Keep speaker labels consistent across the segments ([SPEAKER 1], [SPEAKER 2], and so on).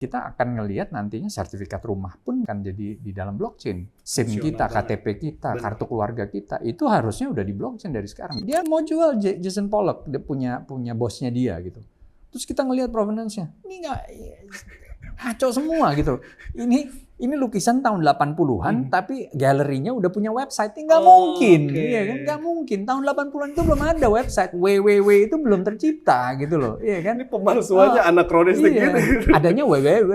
[SPEAKER 1] Kita akan ngelihat nantinya sertifikat rumah pun akan jadi di dalam blockchain. SIM kita, KTP kita, kartu keluarga kita, itu harusnya udah di blockchain dari sekarang. Dia mau jual Jason Pollock, dia punya bosnya dia gitu. Terus kita ngelihat provenance-nya, ini nggak ngaco semua gitu. Ini lukisan tahun 80-an, tapi galerinya udah punya website. Nggak mungkin, iya kan? Nggak mungkin. Tahun 80-an itu belum ada website. www itu belum tercipta gitu loh, iya kan?
[SPEAKER 2] Ini pemalsuannya anakronistik
[SPEAKER 1] iya.
[SPEAKER 2] gitu.
[SPEAKER 1] Adanya www.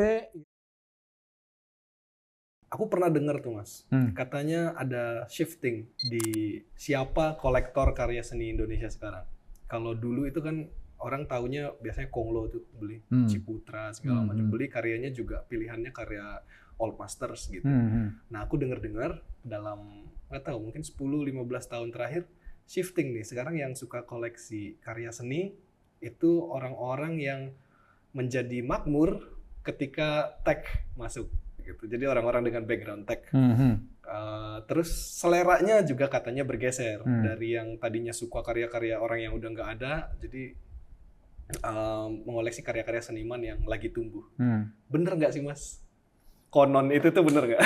[SPEAKER 2] Aku pernah dengar tuh Mas, katanya ada shifting di siapa kolektor karya seni Indonesia sekarang. Kalau dulu itu kan orang taunya biasanya Konglo tuh beli, Ciputra segala macam, beli karyanya juga pilihannya karya Old Masters gitu. Nah aku dengar dalam nggak tahu mungkin 10-15 tahun terakhir shifting nih. Sekarang yang suka koleksi karya seni itu orang-orang yang menjadi makmur ketika tech masuk gitu. Jadi orang-orang dengan background tech. Terus seleranya juga katanya bergeser dari yang tadinya suka karya-karya orang yang udah nggak ada, jadi mengoleksi karya-karya seniman yang lagi tumbuh. Bener nggak sih Mas? Konon itu tuh bener nggak?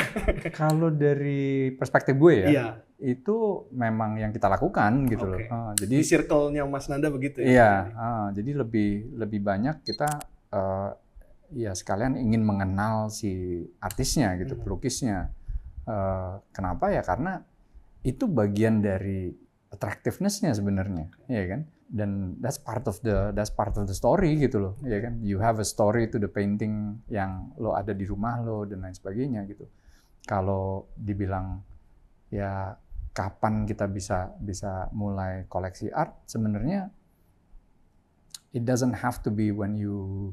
[SPEAKER 1] Kalau dari perspektif gue ya,
[SPEAKER 2] Iya.
[SPEAKER 1] Itu memang yang kita lakukan gitu loh. Jadi
[SPEAKER 2] di circle-nya Mas Nanda begitu ya?
[SPEAKER 1] Iya, jadi lebih banyak kita ya sekalian ingin mengenal si artisnya gitu, pelukisnya. Kenapa ya? Karena itu bagian dari attractiveness-nya sebenarnya, ya kan? Dan that's part of the story gitu loh, ya kan? You have a story to the painting yang lo ada di rumah lo dan lain sebagainya gitu. Kalau dibilang ya kapan kita bisa mulai koleksi art, sebenarnya it doesn't have to be when you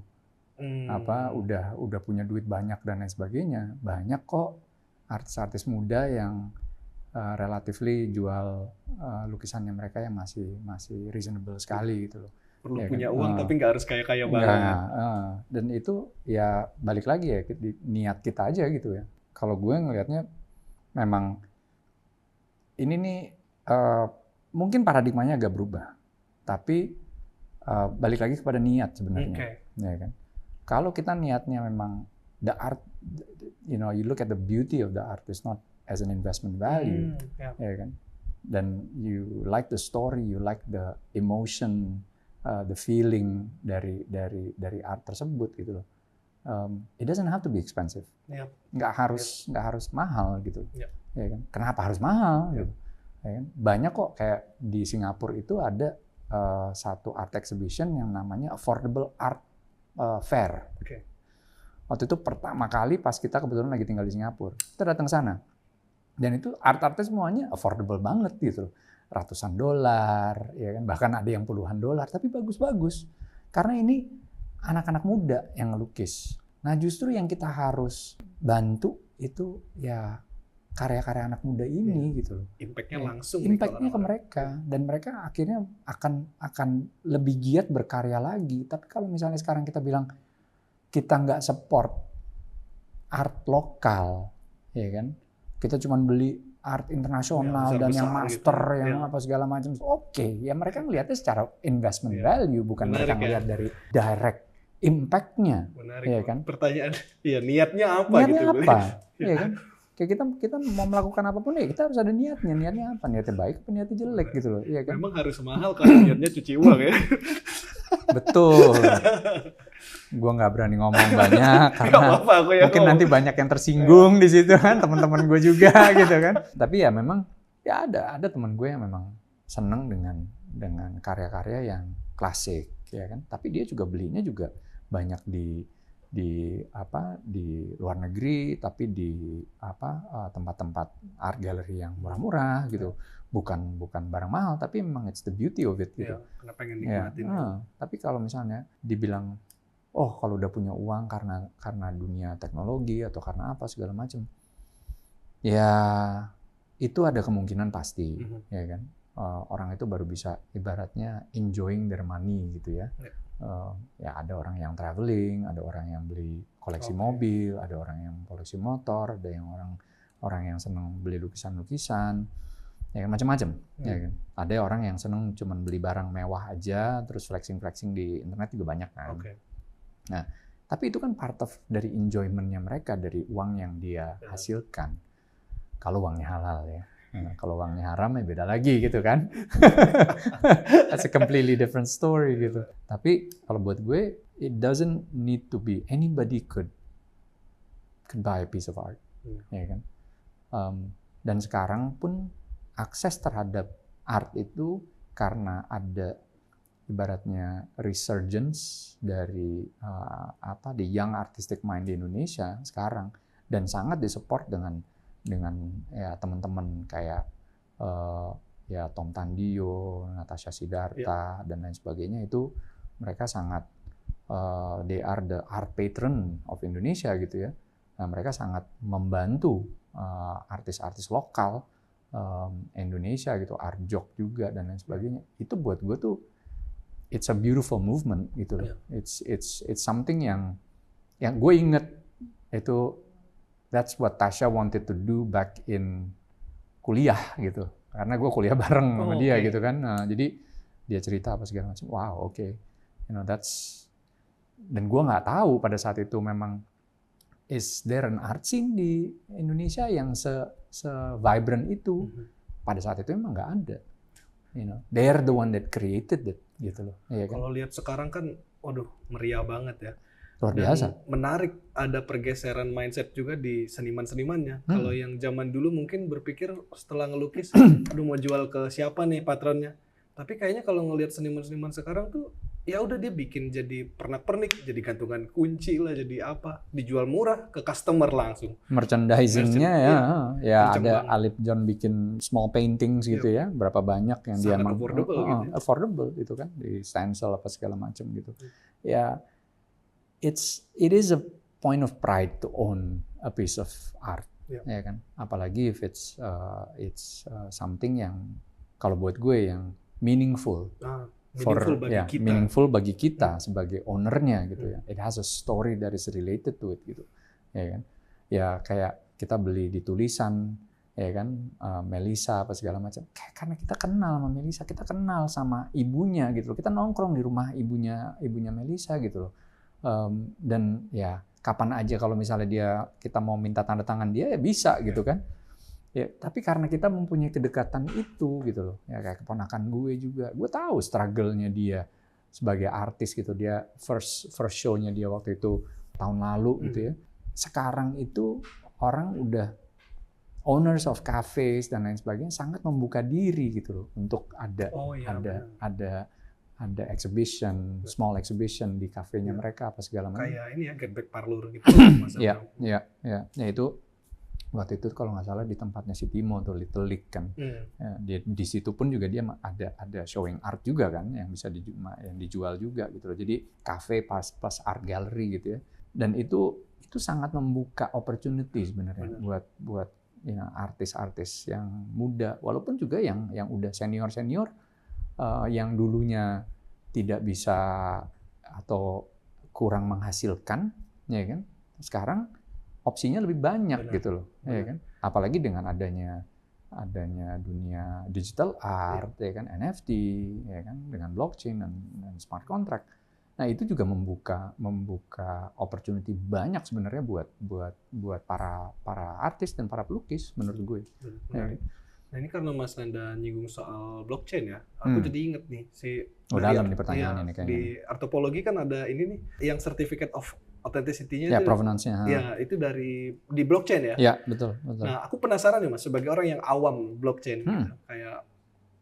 [SPEAKER 1] udah punya duit banyak dan lain sebagainya. Banyak kok artis-artis muda yang relatively jual lukisannya mereka yang masih reasonable sekali gitu loh.
[SPEAKER 2] Perlu
[SPEAKER 1] ya
[SPEAKER 2] punya
[SPEAKER 1] kan?
[SPEAKER 2] Uang tapi nggak harus kaya-kaya banget.
[SPEAKER 1] Dan itu ya balik lagi ya niat kita aja gitu ya. Kalau gue ngelihatnya memang ini nih mungkin paradigmanya agak berubah, tapi balik lagi kepada niat sebenarnya. Ya kan? Kalau kita niatnya memang the art, you look at the beauty of the art is not as an investment value, ya kan? Dan you like the story, you like the emotion, the feeling dari art tersebut gitu loh. It doesn't have to be expensive, nggak harus mahal gitu, ya kan? Kenapa harus mahal? Gitu. Ya kan? Banyak kok kayak di Singapura itu ada satu art exhibition yang namanya Affordable Art Fair. Waktu itu pertama kali pas kita kebetulan lagi tinggal di Singapura, kita datang sana. Dan itu art-artnya semuanya affordable banget gitu. Ratusan dolar, ya kan? Bahkan ada yang puluhan dolar, tapi bagus-bagus. Karena ini anak-anak muda yang ngelukis. Nah justru yang kita harus bantu itu ya karya-karya anak muda ini gitu loh.
[SPEAKER 2] Impact-nya langsung.
[SPEAKER 1] Impact-nya ke mereka. Dan mereka akhirnya akan lebih giat berkarya lagi. Tapi kalau misalnya sekarang kita bilang kita nggak support art lokal, ya kan? Kita cuma beli art internasional dan yang master gitu. Yang apa segala macam. Oke, ya mereka ngelihatnya secara investment value, bukan mereka ngelihat dari direct impact-nya. Ya kan?
[SPEAKER 2] Pertanyaan, ya niatnya apa
[SPEAKER 1] niatnya
[SPEAKER 2] gitu?
[SPEAKER 1] Apa? Ya kan? Kayak kita mau melakukan apapun ya kita harus ada niatnya. Niatnya apa? Niatnya baik apa niatnya jelek gitu loh. Ya kan?
[SPEAKER 2] Memang harus mahal kalau niatnya cuci uang ya.
[SPEAKER 1] Betul. Gue nggak berani ngomong banyak karena mungkin nanti banyak yang tersinggung di situ kan, teman-teman gue juga gitu kan. Tapi ya memang ya ada teman gue yang memang seneng dengan karya-karya yang klasik ya kan. Tapi dia juga belinya juga banyak di luar negeri, tapi di tempat-tempat art gallery yang murah-murah gitu. Bukan barang mahal, tapi memang it's the beauty of it gitu.
[SPEAKER 2] Karena pengen nikmatin.
[SPEAKER 1] Tapi kalau misalnya dibilang, oh kalau udah punya uang karena dunia teknologi atau karena apa segala macam, ya itu ada kemungkinan pasti, ya kan. Orang itu baru bisa ibaratnya enjoying their money gitu ya. Ya ada orang yang traveling, ada orang yang beli koleksi mobil, ada orang yang koleksi motor, ada yang orang yang senang beli lukisan-lukisan. Ya macam-macam, ya kan. Ada orang yang seneng cuman beli barang mewah aja, terus flexing di internet juga banyak kan. Nah, Tapi itu kan part of dari enjoyment-nya mereka, dari uang yang dia hasilkan. Kalau uangnya halal ya. Kalau uangnya haram ya beda lagi gitu kan. That's a completely different story gitu. Tapi kalau buat gue, it doesn't need to be, anybody could buy a piece of art. Ya kan? Dan sekarang pun akses terhadap art itu karena ada ibaratnya resurgence dari the young artistic mind di Indonesia sekarang, dan sangat disupport dengan ya teman-teman kayak ya Tom Tandio, Natasha Siddhartha dan lain sebagainya. Itu mereka sangat they are the art patron of Indonesia gitu ya. Nah, mereka sangat membantu artis-artis lokal Indonesia gitu, art jok juga dan lain sebagainya. Itu buat gue tuh it's a beautiful movement gitu loh. It's something yang gue inget itu, that's what Tasha wanted to do back in kuliah gitu. Karena gue kuliah bareng sama dia gitu kan. Nah, jadi dia cerita apa segala macam. Wow, okay. You know, that's, dan gue nggak tahu pada saat itu memang is there an art scene di Indonesia yang se-vibrant itu. Pada saat itu emang nggak ada. You know, they're the one that created it gitu loh. Iya kan?
[SPEAKER 2] Kalau lihat sekarang kan, waduh, meriah banget ya.
[SPEAKER 1] Luar biasa.
[SPEAKER 2] Dan menarik, ada pergeseran mindset juga di seniman-senimannya. Kalau yang zaman dulu mungkin berpikir setelah ngelukis, aduh mau jual ke siapa nih patronnya. Tapi kayaknya kalau ngelihat seniman-seniman sekarang tuh, ya udah dia bikin jadi pernak-pernik, jadi gantungan kunci lah, jadi apa, dijual murah ke customer langsung.
[SPEAKER 1] Merchandising-nya ya ada
[SPEAKER 2] banget.
[SPEAKER 1] Alip John bikin small paintings gitu ya, berapa banyak yang dia
[SPEAKER 2] sangat affordable gitu.
[SPEAKER 1] Affordable itu kan, di stencil apa segala macam gitu. Ya, it is a point of pride to own a piece of art, ya kan. Apalagi if it's something yang kalau buat gue yang meaningful. Meaningful bagi kita sebagai ownernya gitu ya. It has a story that is related to it gitu, ya kan. Ya kayak kita beli di tulisan, ya kan, Melisa apa segala macam. Karena kita kenal sama Melisa, kita kenal sama ibunya gitu loh. Kita nongkrong di rumah ibunya Melisa gitu loh. Dan ya kapan aja kalau misalnya kita mau minta tanda tangan dia ya bisa gitu kan. Ya, tapi karena kita mempunyai kedekatan itu gitu loh. Ya kayak keponakan gue juga. Gue tahu struggle-nya dia sebagai artis gitu. Dia first show-nya dia waktu itu tahun lalu gitu ya. Sekarang itu orang udah owners of cafes dan lain sebagainya sangat membuka diri gitu loh untuk ada exhibition, small exhibition di kafenya mereka apa segala macam.
[SPEAKER 2] Kayak ini ya, Get Back Parlor gitu.
[SPEAKER 1] Ya itu waktu itu kalau nggak salah di tempatnya si Timo tuh, Little League kan. Ya, di situ pun juga dia ada showing art juga kan yang bisa dijual juga gitu loh. Jadi cafe plus art gallery gitu ya. Dan itu sangat membuka opportunity sebenarnya buat artis-artis yang muda, walaupun juga yang udah senior yang dulunya tidak bisa atau kurang menghasilkan, ya kan? Sekarang opsinya lebih banyak gitu loh, ya kan? Apalagi dengan adanya dunia digital art, ya kan, NFT, ya kan, dengan blockchain dan smart contract. Nah itu juga membuka opportunity banyak sebenarnya buat para artis dan para pelukis menurut gue.
[SPEAKER 2] Nah ini karena Mas Nanda nyinggung soal blockchain ya, aku jadi inget nih
[SPEAKER 1] dalam nih pertanyaannya nih kayaknya.
[SPEAKER 2] Di artopologi kan ada ini nih, yang certificate of authenticity-nya
[SPEAKER 1] ya, provenance-nya.
[SPEAKER 2] Ya, itu di blockchain ya?
[SPEAKER 1] Ya, betul.
[SPEAKER 2] Nah, aku penasaran nih Mas, sebagai orang yang awam blockchain gitu, kayak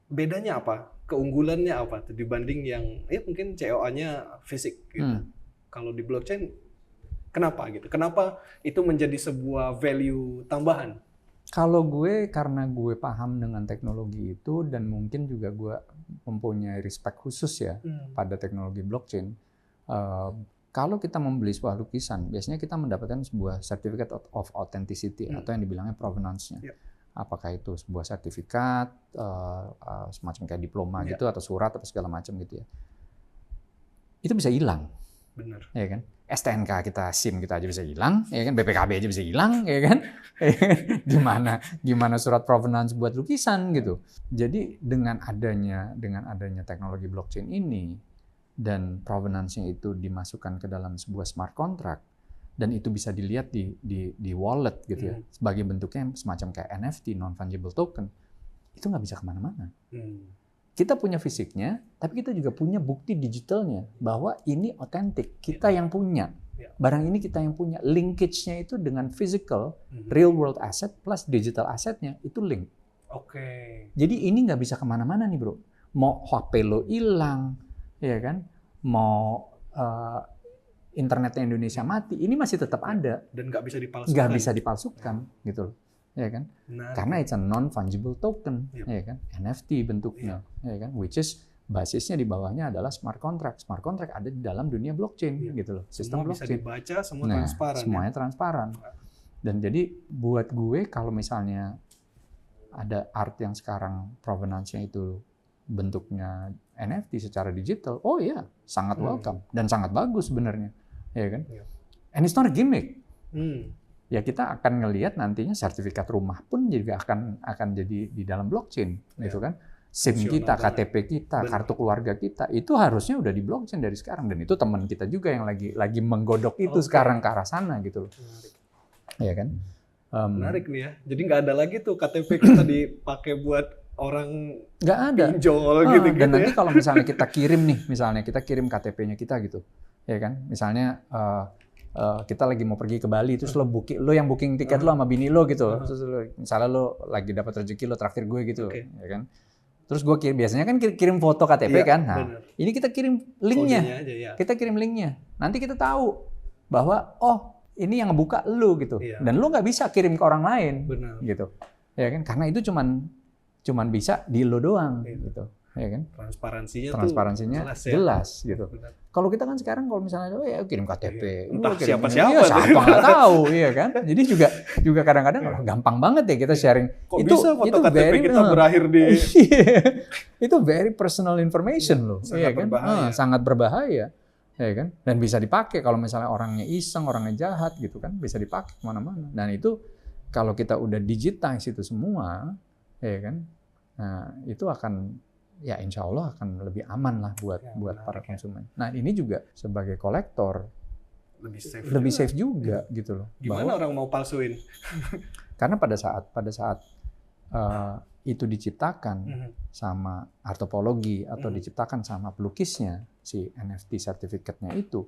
[SPEAKER 2] bedanya apa? Keunggulannya apa tuh dibanding yang mungkin COA-nya fisik gitu. Kalau di blockchain kenapa gitu? Kenapa itu menjadi sebuah value tambahan?
[SPEAKER 1] Kalau gue, karena gue paham dengan teknologi itu dan mungkin juga gue mempunyai respect khusus ya pada teknologi blockchain. Kalau kita membeli sebuah lukisan, biasanya kita mendapatkan sebuah certificate of authenticity atau yang dibilangnya provenance-nya. Apakah itu sebuah sertifikat, semacam kayak diploma gitu, atau surat atau segala macam gitu ya. Itu bisa hilang.
[SPEAKER 2] Benar.
[SPEAKER 1] Ya kan? STNK kita, SIM kita aja bisa hilang, ya kan? BPKB aja bisa hilang, ya kan? Gimana surat provenance buat lukisan gitu. Jadi dengan adanya teknologi blockchain ini, dan provenance-nya itu dimasukkan ke dalam sebuah smart contract, dan itu bisa dilihat di wallet gitu ya, sebagai bentuknya semacam kayak NFT, non-fungible token, itu nggak bisa kemana-mana. Kita punya fisiknya, tapi kita juga punya bukti digitalnya bahwa ini otentik, kita yang punya. Barang ini kita yang punya. Linkage-nya itu dengan physical, real world asset plus digital assetnya itu link. Jadi ini nggak bisa kemana-mana nih bro. Mau HP lo hilang, ya kan? Mau internetnya Indonesia mati, ini masih tetap ada.
[SPEAKER 2] Dan nggak bisa dipalsukan.
[SPEAKER 1] Nggak bisa dipalsukan, gitu loh. Ya kan? Karena it's a non-fungible token, ya kan? NFT bentuknya, ya kan? Which is basisnya di bawahnya adalah smart contract. Smart contract ada di dalam dunia blockchain, gitu loh. Sistem
[SPEAKER 2] semua
[SPEAKER 1] blockchain.
[SPEAKER 2] Bisa dibaca, semua transparan.
[SPEAKER 1] Semuanya transparan. Dan jadi buat gue kalau misalnya ada art yang sekarang provenance-nya itu bentuknya NFT secara digital, oh iya, sangat welcome dan sangat bagus sebenarnya, ya kan? And it's not a gimmick. Ya kita akan ngelihat nantinya sertifikat rumah pun juga akan jadi di dalam blockchain, gitu kan? SIM kita, KTP kita, kartu keluarga kita itu harusnya udah di blockchain dari sekarang, dan itu teman kita juga yang lagi menggodok itu sekarang ke arah sana gitu loh, ya kan?
[SPEAKER 2] Menarik nih ya. Jadi nggak ada lagi tuh KTP kita dipakai buat orang
[SPEAKER 1] nggak ada
[SPEAKER 2] pinjol gitu-gitu.
[SPEAKER 1] Dan nanti kalau misalnya kita kirim KTP-nya kita gitu, ya kan? Misalnya kita lagi mau pergi ke Bali, terus lo yang booking tiket lo sama bini lo gitu, terus misalnya lo lagi dapat rezeki lo traktir gue gitu, ya kan? Terus gue biasanya kan kirim foto KTP kan, nah ini kita kirim linknya, kita kirim linknya, nanti kita tahu bahwa ini yang ngebuka lo gitu, dan lo nggak bisa kirim ke orang lain, gitu, ya kan? Karena itu cuman bisa di lo doang, gitu, ya kan? Transparansinya jelas gitu. Kalau kita kan sekarang kalau misalnya kirim KTP,
[SPEAKER 2] entah siapa-siapa,
[SPEAKER 1] siapa nggak tahu, iya kan? Jadi juga kadang-kadang gampang banget ya kita sharing.
[SPEAKER 2] Kok bisa foto KTP kita berakhir di
[SPEAKER 1] itu very personal information loh, iya kan? Sangat berbahaya, ya kan? Dan bisa dipakai kalau misalnya orangnya iseng, orangnya jahat gitu kan, bisa dipakai kemana-mana. Dan itu kalau kita udah digitize itu semua, ya kan? Nah itu akan ya insya Allah akan lebih aman lah buat para konsumen. Nah ini juga sebagai kolektor lebih safe juga gitu loh.
[SPEAKER 2] Gimana orang mau palsuin?
[SPEAKER 1] Karena pada saat itu diciptakan sama artopologi atau diciptakan sama pelukisnya, si NFT sertifikatnya itu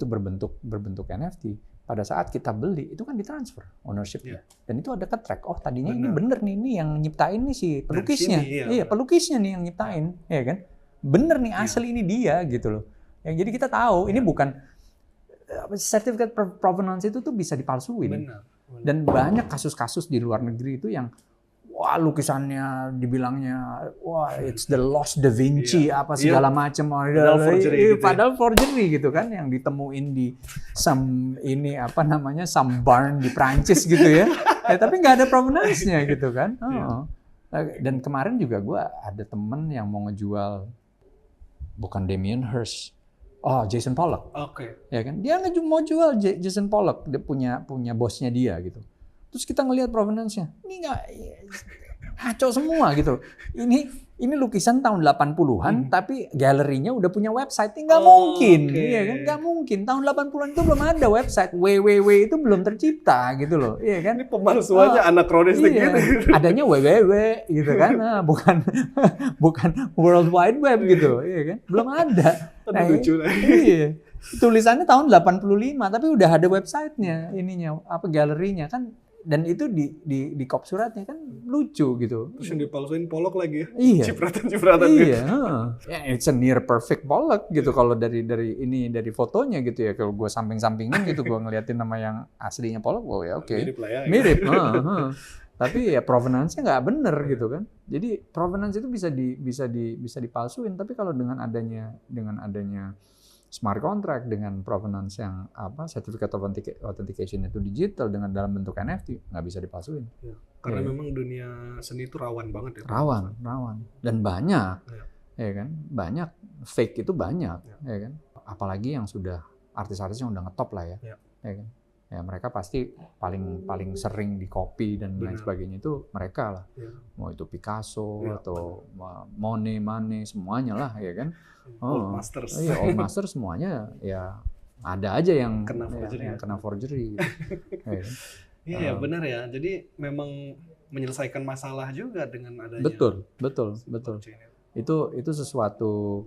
[SPEAKER 1] berbentuk NFT. Pada saat kita beli itu kan ditransfer ownership-nya, dan itu ada ke-track. Oh tadinya ini bener nih, ini yang nyiptain nih si pelukisnya, pelukisnya nih yang nyiptain, ya kan? Bener nih asli ini dia gitu loh. Jadi kita tahu ini bukan sertifikat provenance itu tuh bisa dipalsuin. Dan banyak kasus-kasus di luar negeri itu yang wah lukisannya dibilangnya wah it's the lost Da Vinci apa segala macam, padahal forgery gitu kan, yang ditemuin di some barn di Prancis gitu ya, tapi nggak ada provenance-nya gitu kan. Dan kemarin juga gue ada temen yang mau ngejual bukan Damien Hirst, Jason Pollock, ya kan, dia mau jual Jason Pollock, dia punya bosnya dia gitu. Terus kita ngelihat provenance-nya, ini nggak ngaco semua gitu. Ini lukisan tahun 80-an, tapi galerinya udah punya website. Nggak mungkin, iya kan? Nggak mungkin. Tahun 80-an itu belum ada website, www itu belum tercipta gitu loh, iya kan?
[SPEAKER 2] Ini pemalsuannya anakronistik gitu.
[SPEAKER 1] Adanya www gitu kan, bukan World Wide Web gitu, iya kan? Belum ada.
[SPEAKER 2] Lucu lah.
[SPEAKER 1] Iya. Tulisannya tahun 85, tapi udah ada websitenya, galerinya kan. Dan itu di kop suratnya kan lucu gitu.
[SPEAKER 2] Terus yang dipalsuin Pollock lagi ya?
[SPEAKER 1] Iya.
[SPEAKER 2] Cipratan-cipratan.
[SPEAKER 1] Iya. It's a near perfect Pollock gitu kalau dari fotonya gitu ya. Kalau gue samping-sampingin gitu, gue ngeliatin nama yang aslinya Pollock,
[SPEAKER 2] Mirip lah ya.
[SPEAKER 1] Mirip. Tapi ya provenance-nya nggak bener gitu kan. Jadi provenance itu bisa dipalsuin. Tapi kalau dengan adanya smart contract dengan provenance yang certificate authentication itu digital dengan dalam bentuk NFT, nggak bisa dipalsuin.
[SPEAKER 2] Karena memang dunia seni itu rawan banget ya.
[SPEAKER 1] Rawan. Dan banyak, ya kan? Banyak fake itu banyak, ya kan? Apalagi yang sudah artis-artis yang udah ngetop lah ya, ya kan? ya mereka pasti paling sering di copy dan lain sebagainya itu mereka lah. Mau itu Picasso atau Monet, semuanya lah ya kan.
[SPEAKER 2] Old Masters.
[SPEAKER 1] Iya, Old Masters semuanya ya ada aja yang kena forgery.
[SPEAKER 2] Iya, benar ya. Jadi memang menyelesaikan masalah juga dengan adanya.
[SPEAKER 1] Betul. Itu sesuatu.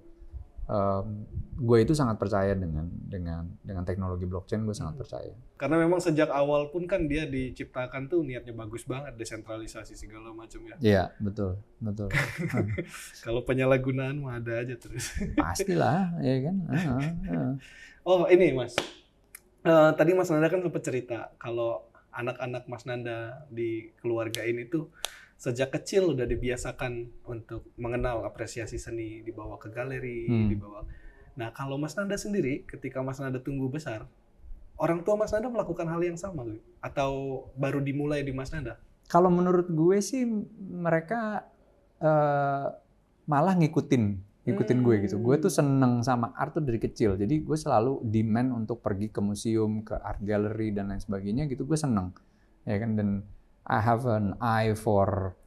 [SPEAKER 1] Gue itu sangat percaya dengan teknologi blockchain, gue sangat percaya.
[SPEAKER 2] Karena memang sejak awal pun kan dia diciptakan tuh niatnya bagus banget, desentralisasi segala macam ya.
[SPEAKER 1] Iya, betul.
[SPEAKER 2] Kalau penyalahgunaan mah ada aja terus.
[SPEAKER 1] Pastilah, ya kan.
[SPEAKER 2] Oh ini Mas, tadi Mas Nanda kan sempat cerita kalau anak-anak Mas Nanda di keluarga ini tuh sejak kecil udah dibiasakan untuk mengenal apresiasi seni, dibawa ke galeri, dibawa. Nah, kalau Mas Nanda sendiri, ketika Mas Nanda tumbuh besar, orang tua Mas Nanda melakukan hal yang sama, atau baru dimulai di Mas Nanda?
[SPEAKER 1] Kalau menurut gue sih mereka malah ngikutin gue gitu. Gue tuh seneng sama art tuh dari kecil, jadi gue selalu demand untuk pergi ke museum, ke art gallery dan lain sebagainya gitu. Gue seneng, ya kan. Dan I have an eye for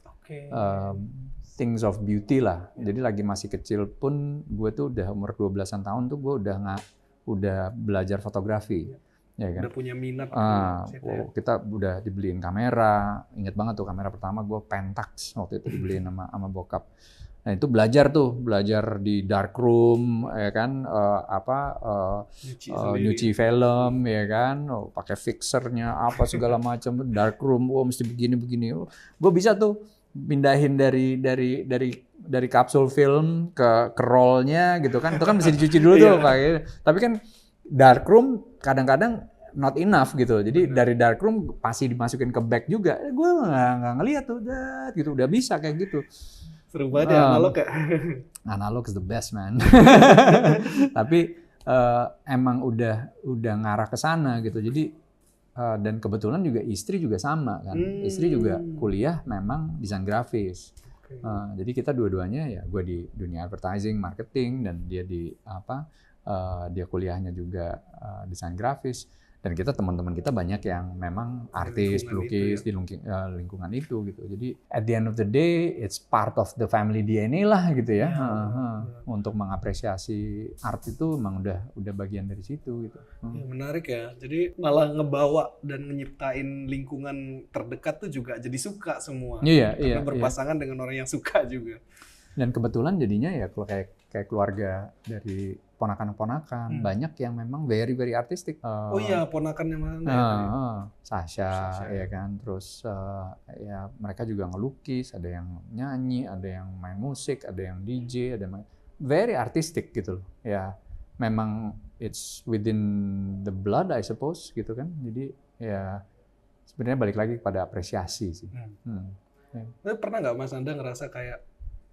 [SPEAKER 1] things of beauty lah. Jadi lagi masih kecil pun gue tuh udah umur 12-an tahun tuh gue udah belajar fotografi. Ya kan?
[SPEAKER 2] Udah punya minat.
[SPEAKER 1] Kita udah dibeliin kamera. Ingat banget tuh kamera pertama gue Pentax waktu itu dibeliin sama bokap. Nah itu belajar di darkroom, ya kan, nyuci film, ya kan, pakai fixernya apa segala macam, darkroom, mesti begini. Gue bisa tuh pindahin dari kapsul film ke rollnya gitu kan, itu kan mesti dicuci dulu tuh, tapi kan darkroom kadang-kadang not enough gitu, jadi dari darkroom pasti dimasukin ke bag juga, gue nggak ngeliat tuh, gitu udah bisa kayak gitu.
[SPEAKER 2] Seru banget ya, analog ya.
[SPEAKER 1] Analog is the best, man. Tapi emang udah ngarah ke sana gitu. Jadi dan kebetulan juga istri juga sama kan. Istri juga kuliah memang desain grafis. Jadi kita dua-duanya ya, gue di dunia advertising, marketing, dan dia dia kuliahnya juga desain grafis. Dan kita teman-teman kita banyak yang memang artis, pelukis di lingkungan itu gitu. Jadi at the end of the day, it's part of the family DNA lah gitu ya. Untuk mengapresiasi art itu memang udah bagian dari situ gitu.
[SPEAKER 2] Menarik ya. Jadi malah ngebawa dan nyiptain lingkungan terdekat tuh juga jadi suka semua. Karena berpasangan dengan orang yang suka juga.
[SPEAKER 1] Dan kebetulan jadinya ya kalau kayak keluarga dari ponakan-ponakan banyak yang memang very artistic.
[SPEAKER 2] Ponakannya mana?
[SPEAKER 1] Sasha ya kan, terus ya mereka juga ngelukis, ada yang nyanyi, ada yang main musik, ada yang DJ, ada very artistic gitu loh. Ya memang it's within the blood I suppose gitu kan. Jadi ya sebenarnya balik lagi pada apresiasi sih.
[SPEAKER 2] Pernah nggak Mas Nanda ngerasa kayak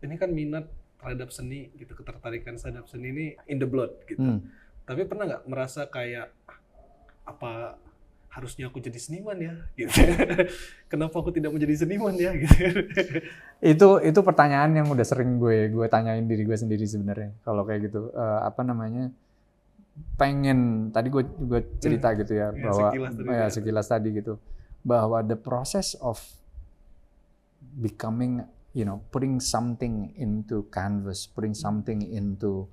[SPEAKER 2] ini kan minat terhadap seni gitu, ketertarikan terhadap seni ini in the blood gitu. Tapi pernah nggak merasa kayak apa harusnya aku jadi seniman ya gitu. Kenapa aku tidak menjadi seniman ya gitu.
[SPEAKER 1] Itu pertanyaan yang udah sering gue tanyain diri gue sendiri sebenarnya. Kalau kayak gitu pengen, tadi gue juga cerita gitu ya, bahwa sekilas tadi gitu, bahwa the process of becoming, putting something into canvas, putting something into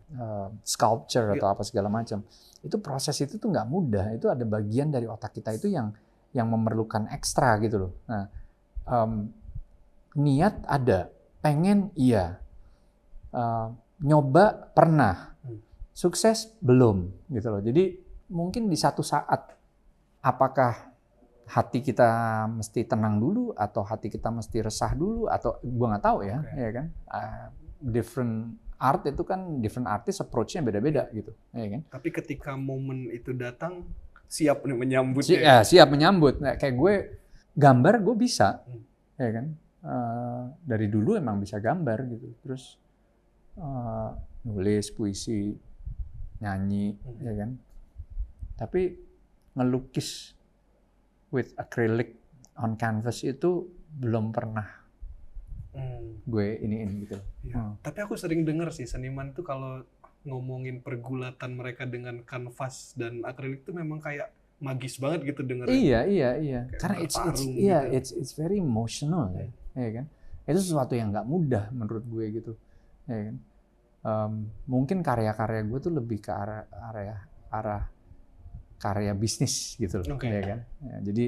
[SPEAKER 1] sculpture atau apa segala macam, itu proses itu tuh nggak mudah. Itu ada bagian dari otak kita itu yang memerlukan ekstra gitu loh. Nah, niat ada, pengen iya, nyoba pernah, sukses belum gitu loh. Jadi mungkin di satu saat apakah hati kita mesti tenang dulu atau hati kita mesti resah dulu, atau gua nggak tahu ya, ya kan. Different art itu kan, different artist approach-nya beda-beda gitu, ya kan.
[SPEAKER 2] Tapi ketika momen itu datang, siap menyambutnya.
[SPEAKER 1] Siap menyambut. Nah, kayak gue gambar gue bisa, ya kan. Dari dulu emang bisa gambar gitu. Terus nulis puisi, nyanyi, ya kan. Tapi ngelukis with acrylic on canvas itu belum pernah gue ini gitu.
[SPEAKER 2] Tapi aku sering dengar sih seniman itu kalau ngomongin pergulatan mereka dengan kanvas dan akrilik itu memang kayak magis banget gitu dengerin.
[SPEAKER 1] Iya. Karena
[SPEAKER 2] gitu.
[SPEAKER 1] it's very emotional ya kan. Itu sesuatu yang nggak mudah menurut gue gitu, ya kan. Mungkin karya-karya gue tuh lebih ke arah karya bisnis gitu loh, ya kan. Ya, jadi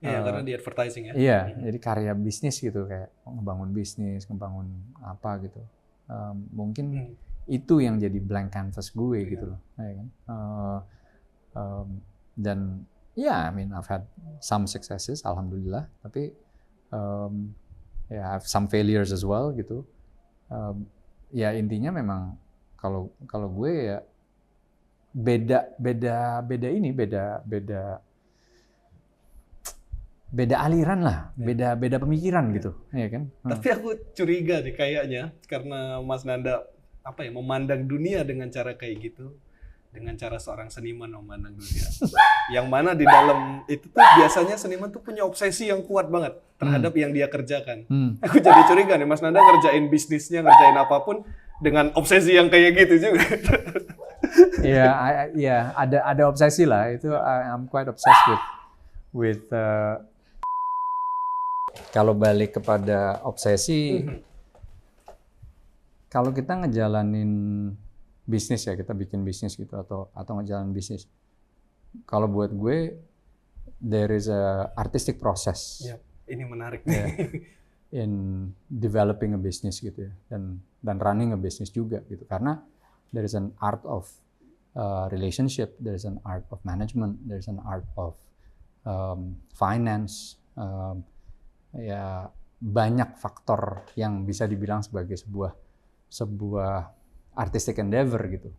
[SPEAKER 2] karena di advertising ya.
[SPEAKER 1] Iya, jadi karya bisnis gitu, kayak ngebangun bisnis, ngebangun apa gitu. Mungkin itu yang jadi blank canvas gue gitu loh, ya kan. Dan I mean I've had some successes, alhamdulillah, tapi I have some failures as well gitu. Ya intinya memang kalau gue ya beda aliran lah, beda pemikiran gitu, ya kan.
[SPEAKER 2] Tapi aku curiga deh kayaknya karena Mas Nanda memandang dunia dengan cara kayak gitu, dengan cara seorang seniman memandang dunia. Yang mana di dalam itu tuh biasanya seniman tuh punya obsesi yang kuat banget terhadap yang dia kerjakan. Aku jadi curiga nih Mas Nanda ngerjain bisnisnya, ngerjain apapun dengan obsesi yang kayak gitu juga.
[SPEAKER 1] Iya, ada obsesi lah. Itu I'm quite obsessed with kalau balik kepada obsesi, kalau kita ngejalanin bisnis ya, kita bikin bisnis gitu atau ngejalanin bisnis. Kalau buat gue, there is a artistic process.
[SPEAKER 2] Yep, ini menarik
[SPEAKER 1] nih. In developing a business gitu ya, dan running a business juga gitu. Karena there is an art of relationship, there is an art of management, there is an art of finance. Ya banyak faktor yang bisa dibilang sebagai sebuah artistic endeavor gitu,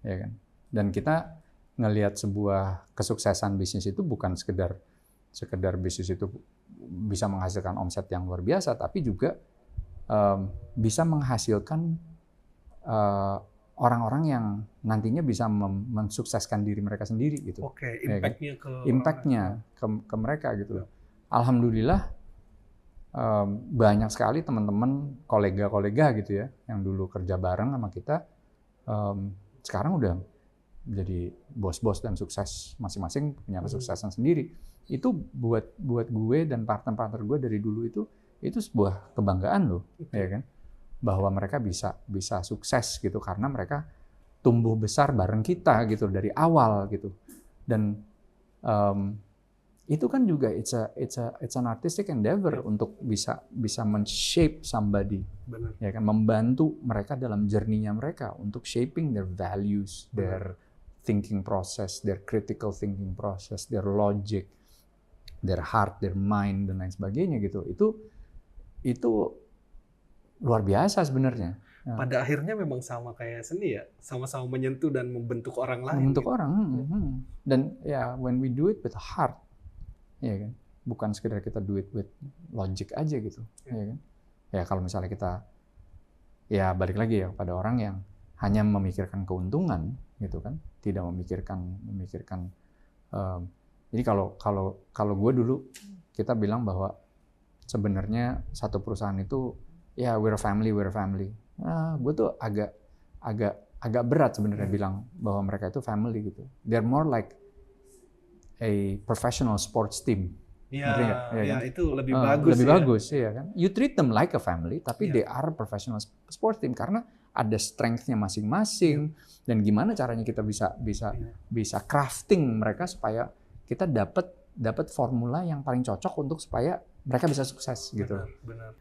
[SPEAKER 1] ya kan. Dan kita ngelihat sebuah kesuksesan bisnis itu bukan sekedar bisnis itu bisa menghasilkan omset yang luar biasa, tapi juga bisa menghasilkan orang-orang yang nantinya bisa mensukseskan diri mereka sendiri gitu.
[SPEAKER 2] Oke, impact-nya
[SPEAKER 1] ke mereka gitu. Alhamdulillah banyak sekali teman-teman, kolega-kolega gitu ya, yang dulu kerja bareng sama kita, sekarang udah jadi bos-bos dan sukses masing-masing, punya kesuksesan sendiri. Itu buat gue dan partner-partner gue dari dulu itu sebuah kebanggaan loh, ya kan, bahwa mereka bisa sukses gitu karena mereka tumbuh besar bareng kita gitu dari awal gitu. Dan itu kan juga it's an artistic endeavor untuk bisa men-shape somebody.
[SPEAKER 2] Benar.
[SPEAKER 1] Ya kan, membantu mereka dalam journey-nya mereka untuk shaping their values, their thinking process, their critical thinking process, their logic, their heart, their mind, dan lain sebagainya gitu. Itu luar biasa sebenarnya.
[SPEAKER 2] Pada akhirnya memang sama kayak seni ya, sama-sama menyentuh dan membentuk orang lain.
[SPEAKER 1] Membentuk orang. Dan ya when we do it with heart, ya kan, bukan sekedar kita do it with logic aja gitu, ya kan. Ya kalau misalnya kita, ya balik lagi ya pada orang yang hanya memikirkan keuntungan gitu kan, tidak memikirkan. Jadi kalau gue dulu kita bilang bahwa sebenarnya satu perusahaan itu ya we're a family. Nah, gue tuh agak berat sebenarnya bilang bahwa mereka itu family gitu. They're more like a professional sports team.
[SPEAKER 2] Iya,
[SPEAKER 1] kan?
[SPEAKER 2] itu lebih bagus.
[SPEAKER 1] Lebih bagus, ya kan. You treat them like a family, tapi they are professional sports team karena ada strength-nya masing-masing dan gimana caranya kita bisa crafting mereka supaya kita dapat formula yang paling cocok untuk supaya mereka bisa sukses gitu.
[SPEAKER 2] Benar.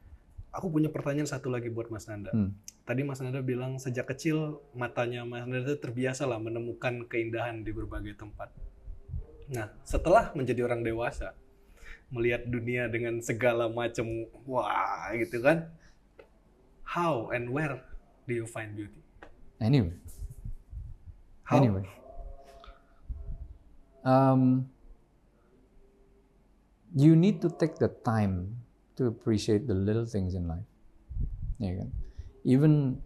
[SPEAKER 2] Aku punya pertanyaan satu lagi buat Mas Nanda. Tadi Mas Nanda bilang sejak kecil matanya Mas Nanda terbiasa lah menemukan keindahan di berbagai tempat. Nah, setelah menjadi orang dewasa, melihat dunia dengan segala macam wah gitu kan, how and where do you find beauty?
[SPEAKER 1] Anyway, you need to take the time to appreciate the little things in life. Ya kan? Even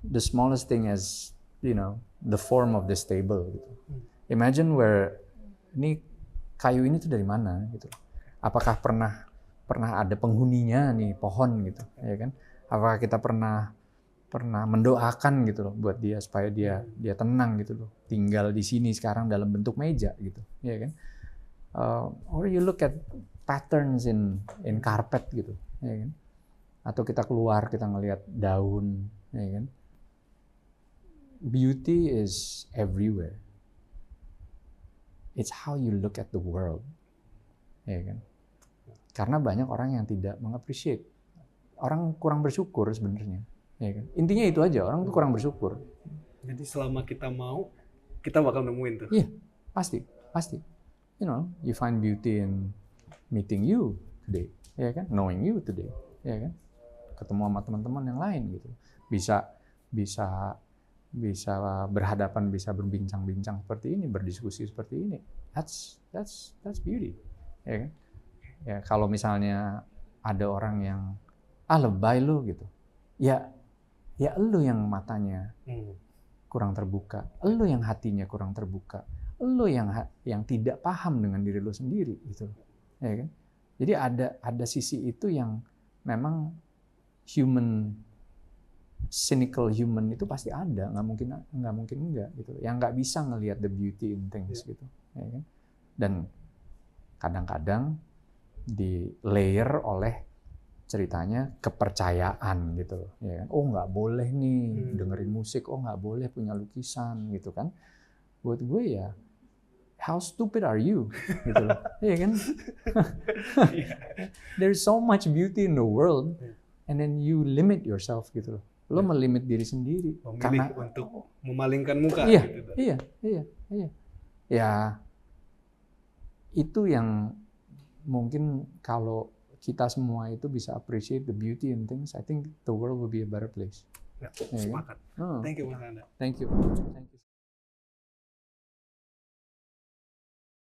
[SPEAKER 1] the smallest thing as, the form of this table gitu. Imagine ini kayu ini tuh dari mana gitu. Apakah pernah ada penghuninya nih pohon gitu, ya kan? Apakah kita pernah mendoakan gitu loh buat dia supaya dia tenang gitu loh, tinggal di sini sekarang dalam bentuk meja gitu, ya kan? Or you look at patterns in carpet gitu, ya kan? Atau kita keluar kita ngelihat daun, ya kan? Beauty is everywhere. It's how you look at the world, ya kan? Karena banyak orang yang tidak mengappreciate, orang kurang bersyukur sebenarnya, ya kan? Intinya itu aja, orang tuh kurang bersyukur.
[SPEAKER 2] Jadi selama kita mau, kita bakal nemuin tuh.
[SPEAKER 1] Iya, pasti. You know, you find beauty in meeting you today, ya kan? Knowing you today, ya kan? Ketemu sama teman-teman yang lain gitu. Bisa berhadapan, bisa berbincang-bincang seperti ini, berdiskusi seperti ini. That's beauty, ya kan? Ya kalau misalnya ada orang yang lebay lu gitu, ya elu yang matanya kurang terbuka, elu yang hatinya kurang terbuka, elu yang tidak paham dengan diri lu sendiri gitu, ya kan? Jadi ada sisi itu yang memang cynical human itu pasti ada, nggak mungkin enggak gitu, yang nggak bisa ngelihat the beauty in things gitu, ya kan? Dan kadang-kadang di layer oleh ceritanya kepercayaan gitu, ya kan? Oh nggak boleh nih dengerin musik, oh nggak boleh punya lukisan gitu kan? Buat gue ya, how stupid are you gitu loh, ya kan? There's so much beauty in the world, and then you limit yourself gitu loh. Lo melimit diri sendiri.
[SPEAKER 2] Memilih
[SPEAKER 1] karena
[SPEAKER 2] untuk memalingkan muka.
[SPEAKER 1] Iya,
[SPEAKER 2] gitu.
[SPEAKER 1] iya. Ya itu yang mungkin kalau kita semua itu bisa appreciate the beauty in things, I think the world will be a better place.
[SPEAKER 2] Ya, sepakat. Thank you Mas Anda.
[SPEAKER 1] Thank you.